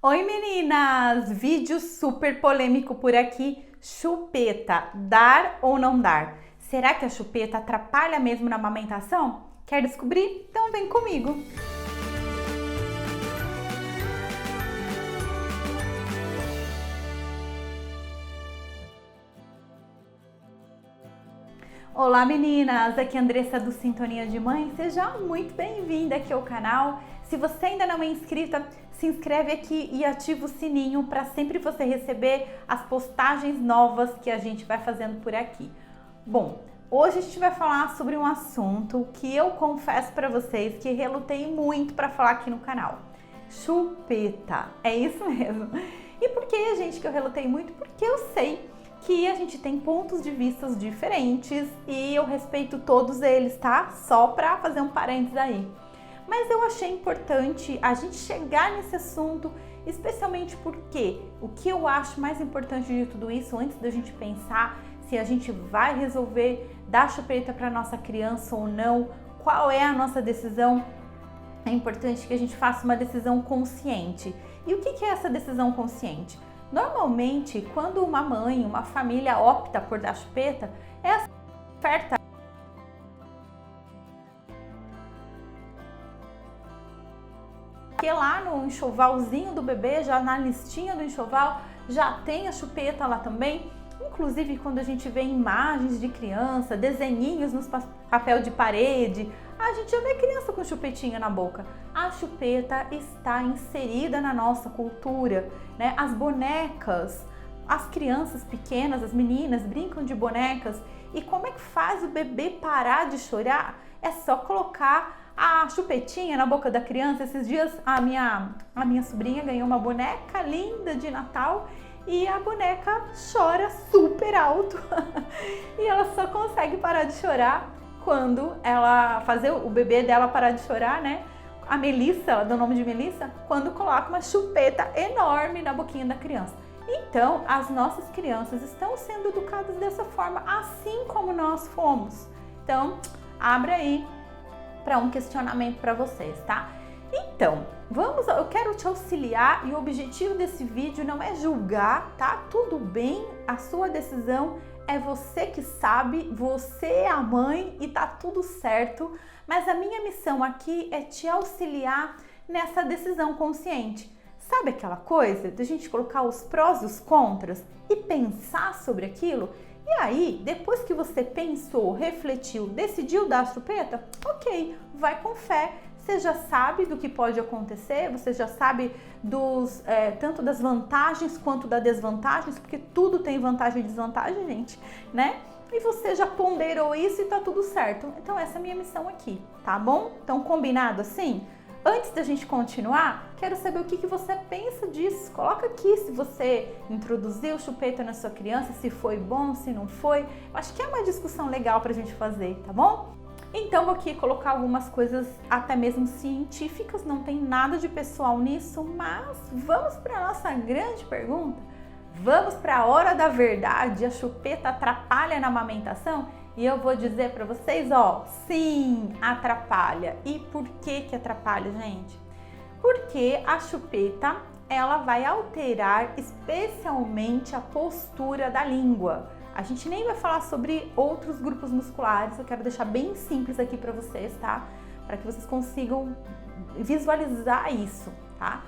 Oi meninas! Vídeo super polêmico por aqui. Chupeta, dar ou não dar? Será que a chupeta atrapalha mesmo na amamentação? Quer descobrir? Então vem comigo! Olá meninas, aqui é a Andressa do Sintonia de Mãe, seja muito bem-vinda aqui ao canal. Se você ainda não é inscrita, se inscreve aqui e ativa o sininho para sempre você receber as postagens novas que a gente vai fazendo por aqui. Bom, hoje a gente vai falar sobre um assunto que eu confesso para vocês que relutei muito para falar aqui no canal. Chupeta, é isso mesmo. E por que, gente, que eu relutei muito? Porque eu sei que a gente tem pontos de vista diferentes e eu respeito todos eles, tá? Só para fazer um parênteses aí. Mas eu achei importante a gente chegar nesse assunto, especialmente porque o que eu acho mais importante de tudo isso, antes da gente pensar se a gente vai resolver dar chupeta para nossa criança ou não, qual é a nossa decisão, é importante que a gente faça uma decisão consciente. E o que é essa decisão consciente? Normalmente, quando uma mãe, uma família opta por dar chupeta, é a oferta. Porque lá no enxovalzinho do bebê, já na listinha do enxoval, já tem a chupeta lá também. Inclusive, quando a gente vê imagens de criança, desenhinhos nos papel de parede, a gente já vê criança com chupetinha na boca. A chupeta está inserida na nossa cultura, né? As bonecas, as crianças pequenas, as meninas brincam de bonecas. E como é que faz o bebê parar de chorar? É só colocar a chupetinha na boca da criança. Esses dias a minha sobrinha ganhou uma boneca linda de Natal e a boneca chora super alto. E ela só consegue parar de chorar quando ela fazer o bebê dela parar de chorar, né? A Melissa, ela dá o nome de Melissa, quando coloca uma chupeta enorme na boquinha da criança. Então, as nossas crianças estão sendo educadas dessa forma, assim como nós fomos. Então, abra aí para um questionamento para vocês, tá? Então, eu quero te auxiliar e o objetivo desse vídeo não é julgar, tá? Tudo bem, a sua decisão é você que sabe, você é a mãe e tá tudo certo, mas a minha missão aqui é te auxiliar nessa decisão consciente. Sabe aquela coisa de a gente colocar os prós e os contras e pensar sobre aquilo? E aí, depois que você pensou, refletiu, decidiu dar a chupeta, ok, vai com fé. Você já sabe do que pode acontecer, você já sabe tanto das vantagens quanto das desvantagens, porque tudo tem vantagem e desvantagem, gente, né? E você já ponderou isso e tá tudo certo. Então essa é a minha missão aqui, tá bom? Então combinado assim? Antes da gente continuar, quero saber o que você pensa disso. Coloca aqui se você introduziu chupeta na sua criança, se foi bom, se não foi. Eu acho que é uma discussão legal pra gente fazer, tá bom? Então vou aqui colocar algumas coisas até mesmo científicas, não tem nada de pessoal nisso, mas vamos para a nossa grande pergunta? Vamos para a hora da verdade, a chupeta atrapalha na amamentação? E eu vou dizer para vocês, ó, sim, atrapalha. E por que atrapalha, gente? Porque a chupeta, ela vai alterar especialmente a postura da língua. A gente nem vai falar sobre outros grupos musculares, eu quero deixar bem simples aqui para vocês, tá? Para que vocês consigam visualizar isso, tá?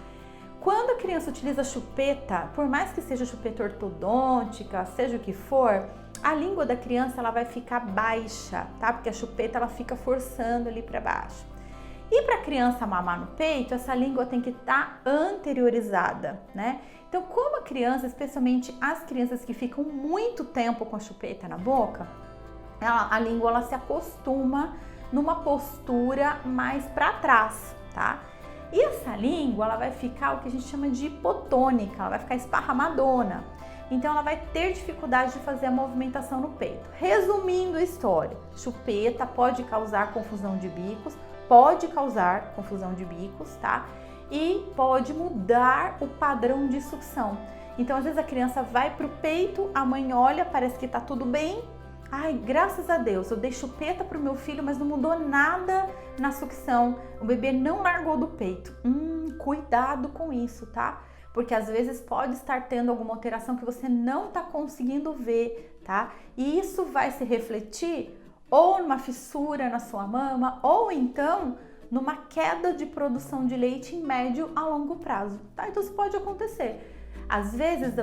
Quando a criança utiliza a chupeta, por mais que seja chupeta ortodôntica, seja o que for, a língua da criança ela vai ficar baixa, tá? Porque a chupeta ela fica forçando ali para baixo. E para a criança mamar no peito, essa língua tem que estar anteriorizada, né? Então, como a criança, especialmente as crianças que ficam muito tempo com a chupeta na boca, a língua ela se acostuma numa postura mais para trás, tá? E essa língua ela vai ficar o que a gente chama de hipotônica, ela vai ficar esparramadona. Então, ela vai ter dificuldade de fazer a movimentação no peito. Resumindo a história, chupeta pode causar confusão de bicos, tá? E pode mudar o padrão de sucção. Então, às vezes a criança vai pro peito, a mãe olha, parece que tá tudo bem. Ai, graças a Deus, eu dei chupeta pro meu filho, mas não mudou nada na sucção. O bebê não largou do peito. Cuidado com isso, tá? porque às vezes pode estar tendo alguma alteração que você não está conseguindo ver, tá? E isso vai se refletir ou numa fissura na sua mama, ou então numa queda de produção de leite em médio a longo prazo, tá? Então isso pode acontecer. Às vezes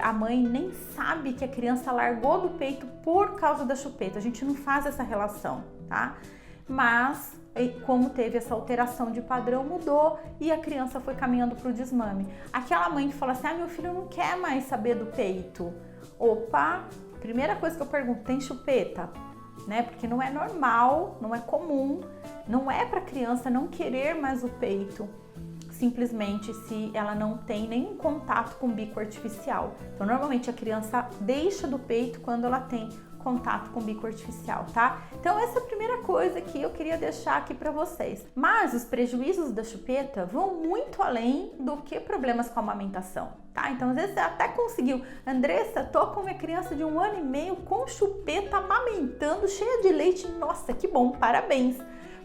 a mãe nem sabe que a criança largou do peito por causa da chupeta, a gente não faz essa relação, tá? Mas como teve essa alteração de padrão, mudou e a criança foi caminhando para o desmame. Aquela mãe que fala assim, meu filho não quer mais saber do peito. Opa, primeira coisa que eu pergunto, tem chupeta? Né? Porque não é normal, não é comum, não é para a criança não querer mais o peito, simplesmente se ela não tem nenhum contato com o bico artificial. Então, normalmente a criança deixa do peito quando ela tem contato com o bico artificial, tá? Então, essa é a primeira coisa que eu queria deixar aqui para vocês. Mas os prejuízos da chupeta vão muito além do que problemas com a amamentação, tá? Então, às vezes você até conseguiu. Andressa, tô com minha criança de 1 ano e meio com chupeta, amamentando, cheia de leite. Nossa, que bom, parabéns!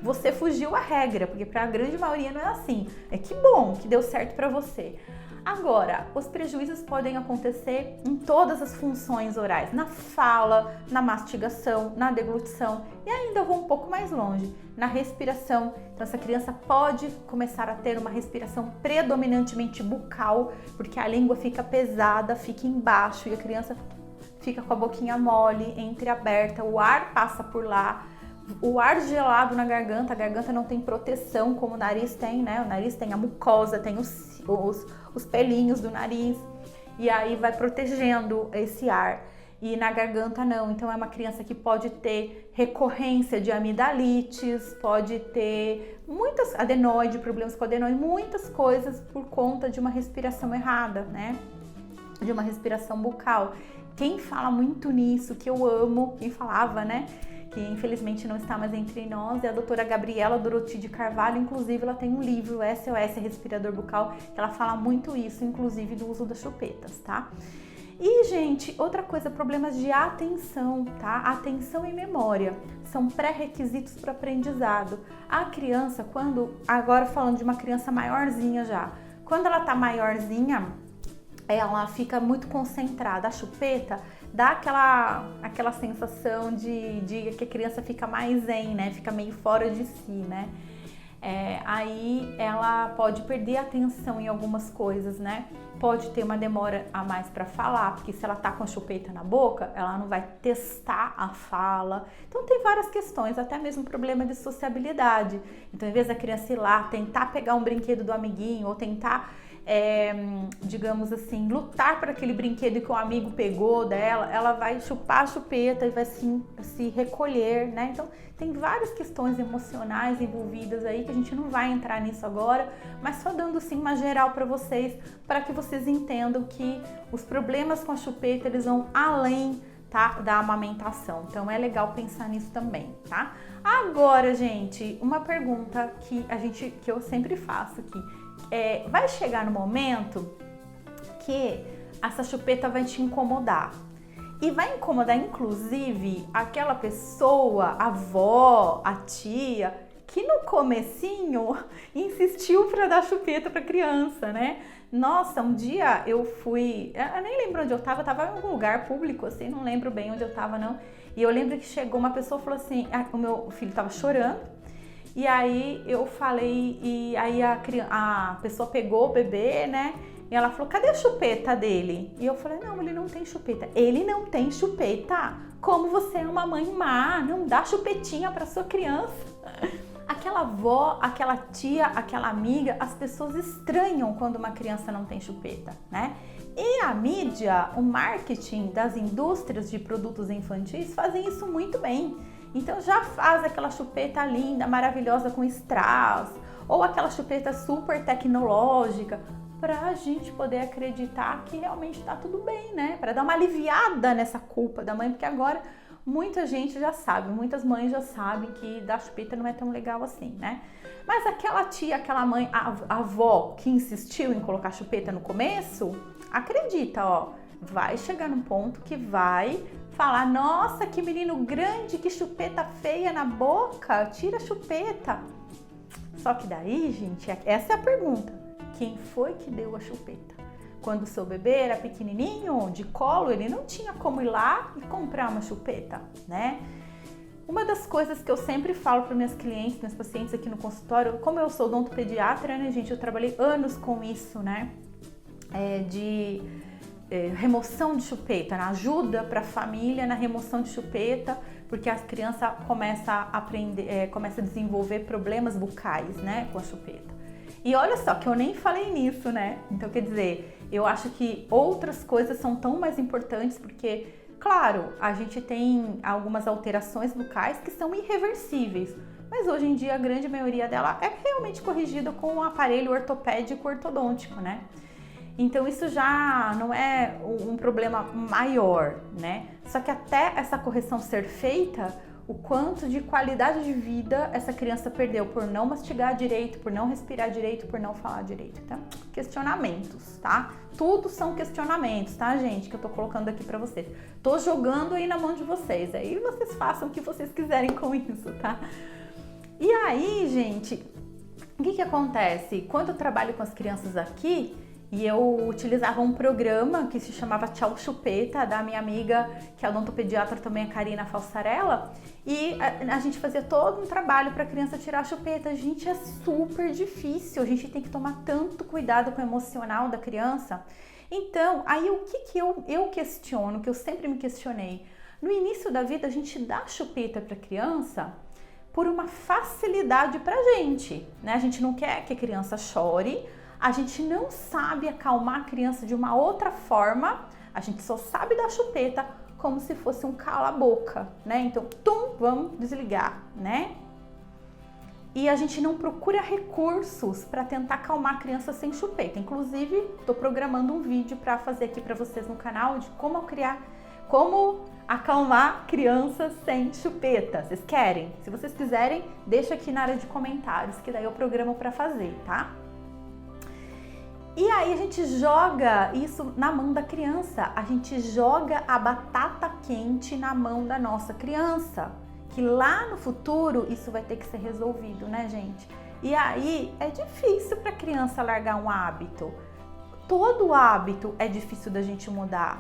Você fugiu à regra, porque para a grande maioria não é assim. É que bom que deu certo para você. Agora, os prejuízos podem acontecer em todas as funções orais, na fala, na mastigação, na deglutição e ainda vou um pouco mais longe, na respiração. Então, essa criança pode começar a ter uma respiração predominantemente bucal, porque a língua fica pesada, fica embaixo e a criança fica com a boquinha mole, entreaberta, o ar passa por lá. O ar gelado na garganta, a garganta não tem proteção como o nariz tem, né? O nariz tem a mucosa, tem os pelinhos do nariz e aí vai protegendo esse ar. E na garganta não, então é uma criança que pode ter recorrência de amidalites, pode ter muitas adenoide, problemas com adenoide, muitas coisas por conta de uma respiração errada, né? De uma respiração bucal. Quem fala muito nisso, que eu amo, quem falava, né? Que infelizmente não está mais entre nós, é a doutora Gabriela Doroti de Carvalho. Inclusive ela tem um livro, SOS Respirador Bucal, que ela fala muito isso, inclusive do uso das chupetas, tá? E, gente, outra coisa, problemas de atenção, tá? Atenção e memória são pré-requisitos para aprendizado. A criança, agora falando de uma criança maiorzinha já, quando ela tá maiorzinha, ela fica muito concentrada. A chupeta dá aquela sensação de que a criança fica mais zen, né? Fica meio fora de si, né? Aí ela pode perder a atenção em algumas coisas, né? Pode ter uma demora a mais para falar, porque se ela tá com a chupeta na boca, ela não vai testar a fala. Então tem várias questões, até mesmo problema de sociabilidade. Então, em vez da criança ir lá tentar pegar um brinquedo do amiguinho ou tentar digamos assim, lutar por aquele brinquedo que o amigo pegou dela, ela vai chupar a chupeta e vai se recolher, né? Então, tem várias questões emocionais envolvidas aí que a gente não vai entrar nisso agora, mas só dando assim uma geral para que vocês entendam que os problemas com a chupeta, eles vão além, tá, da amamentação. Então, é legal pensar nisso também, tá? Agora, gente, uma pergunta que eu sempre faço aqui. Vai chegar no momento que essa chupeta vai te incomodar. E vai incomodar, inclusive, aquela pessoa, a avó, a tia, que no comecinho insistiu para dar chupeta para criança, né? Nossa, um dia eu nem lembro onde eu tava em algum lugar público, assim, não lembro bem onde eu tava, não. E eu lembro que chegou uma pessoa e falou assim, o meu filho tava chorando. E aí eu falei, e aí a pessoa pegou o bebê, né? E ela falou, cadê a chupeta dele? E eu falei, não, ele não tem chupeta. Ele não tem chupeta? Como você é uma mãe má, não dá chupetinha para sua criança. Aquela avó, aquela tia, aquela amiga, as pessoas estranham quando uma criança não tem chupeta, né? E a mídia, o marketing das indústrias de produtos infantis fazem isso muito bem. Então já faz aquela chupeta linda, maravilhosa com strass, ou aquela chupeta super tecnológica, para a gente poder acreditar que realmente está tudo bem, né? Para dar uma aliviada nessa culpa da mãe, porque agora muita gente já sabe, muitas mães já sabem que dar chupeta não é tão legal assim, né? Mas aquela tia, aquela mãe, a avó que insistiu em colocar chupeta no começo, acredita, ó, vai chegar num ponto que vai falar, nossa, que menino grande, que chupeta feia na boca, tira a chupeta. Só que daí, gente, essa é a pergunta. quem foi que deu a chupeta. Quando o seu bebê era pequenininho, de colo, ele não tinha como ir lá e comprar uma chupeta, né? Uma das coisas que eu sempre falo para minhas clientes, minhas pacientes aqui no consultório, como eu sou odontopediatra, né, gente, eu trabalhei anos com isso, né, de remoção de chupeta, na ajuda para a família na remoção de chupeta, porque a criança começa a aprender, começa a desenvolver problemas bucais, né, com a chupeta. E olha só que eu nem falei nisso, né? Então, quer dizer, eu acho que outras coisas são tão mais importantes, porque, claro, a gente tem algumas alterações bucais que são irreversíveis, mas hoje em dia a grande maioria dela é realmente corrigida com um aparelho ortopédico ortodôntico, né? Então isso já não é um problema maior, né? Só que até essa correção ser feita, o quanto de qualidade de vida essa criança perdeu por não mastigar direito, por não respirar direito, por não falar direito, tá? Questionamentos, tá? Tudo são questionamentos, tá, gente? Que eu tô colocando aqui pra vocês. Tô jogando aí na mão de vocês, aí vocês façam o que vocês quiserem com isso, tá? E aí, gente, o que acontece? Quando eu trabalho com as crianças aqui, e eu utilizava um programa que se chamava Tchau Chupeta, da minha amiga, que é odontopediatra também, a Karina Falsarella, e a gente fazia todo um trabalho para a criança tirar a chupeta. Gente, é super difícil, a gente tem que tomar tanto cuidado com o emocional da criança. Então, aí o que eu questiono, que eu sempre me questionei, no início da vida a gente dá chupeta para a criança por uma facilidade pra gente, né? A gente não quer que a criança chore, a gente não sabe acalmar a criança de uma outra forma, a gente só sabe dar chupeta como se fosse um cala-boca, né? Então, vamos desligar, né? E a gente não procura recursos para tentar acalmar a criança sem chupeta. Inclusive, estou programando um vídeo para fazer aqui para vocês no canal de como acalmar crianças sem chupeta. Vocês querem? Se vocês quiserem, deixa aqui na área de comentários, que daí eu programo para fazer, tá? E aí a gente joga isso na mão da criança, a gente joga a batata quente na mão da nossa criança, que lá no futuro isso vai ter que ser resolvido, né, gente? E aí é difícil para a criança largar um hábito. Todo hábito é difícil da gente mudar.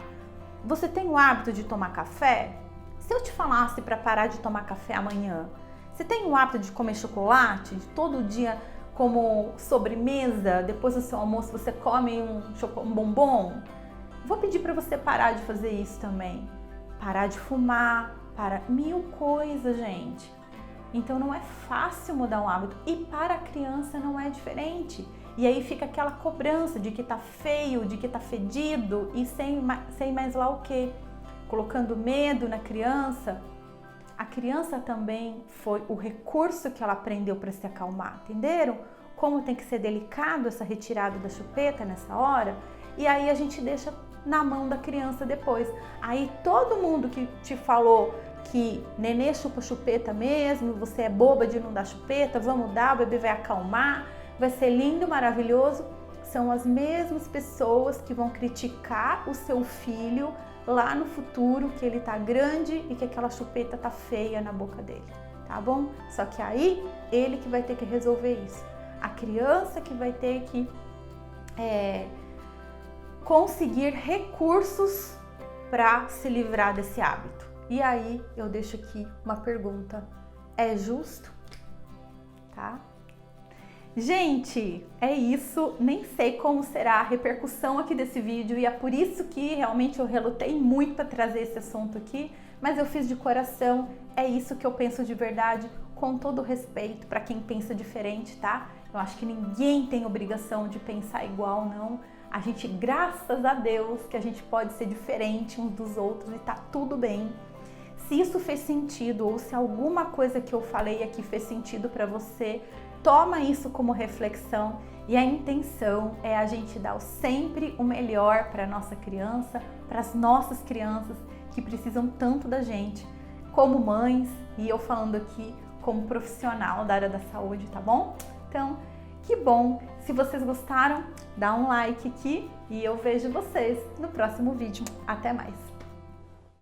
Você tem o hábito de tomar café? Se eu te falasse para parar de tomar café amanhã, você tem o hábito de comer chocolate, de todo dia como sobremesa, depois do seu almoço você come um bombom? Vou pedir para você parar de fazer isso também. Parar de fumar, para mil coisas, gente. Então não é fácil mudar um hábito e para a criança não é diferente. E aí fica aquela cobrança de que tá feio, de que tá fedido e sem mais lá o que. Colocando medo na criança. A criança também foi o recurso que ela aprendeu para se acalmar, entenderam? Como tem que ser delicado essa retirada da chupeta nessa hora, e aí a gente deixa na mão da criança depois. Aí todo mundo que te falou que nenê chupa chupeta mesmo, você é boba de não dar chupeta, vamos dar, o bebê vai acalmar, vai ser lindo, maravilhoso, são as mesmas pessoas que vão criticar o seu filho lá no futuro, que ele tá grande e que aquela chupeta tá feia na boca dele, tá bom? Só que aí, ele que vai ter que resolver isso. A criança que vai ter que conseguir recursos para se livrar desse hábito. E aí, eu deixo aqui uma pergunta. É justo? Tá? Gente, é isso, nem sei como será a repercussão aqui desse vídeo e é por isso que realmente eu relutei muito para trazer esse assunto aqui, mas eu fiz de coração, é isso que eu penso de verdade, com todo respeito para quem pensa diferente, tá? Eu acho que ninguém tem obrigação de pensar igual, não. A gente, graças a Deus, que a gente pode ser diferente uns dos outros e tá tudo bem. Se isso fez sentido ou se alguma coisa que eu falei aqui fez sentido para você, toma isso como reflexão e a intenção é a gente dar sempre o melhor para a nossa criança, para as nossas crianças que precisam tanto da gente, como mães e eu falando aqui como profissional da área da saúde, tá bom? Então, que bom! Se vocês gostaram, dá um like aqui e eu vejo vocês no próximo vídeo. Até mais!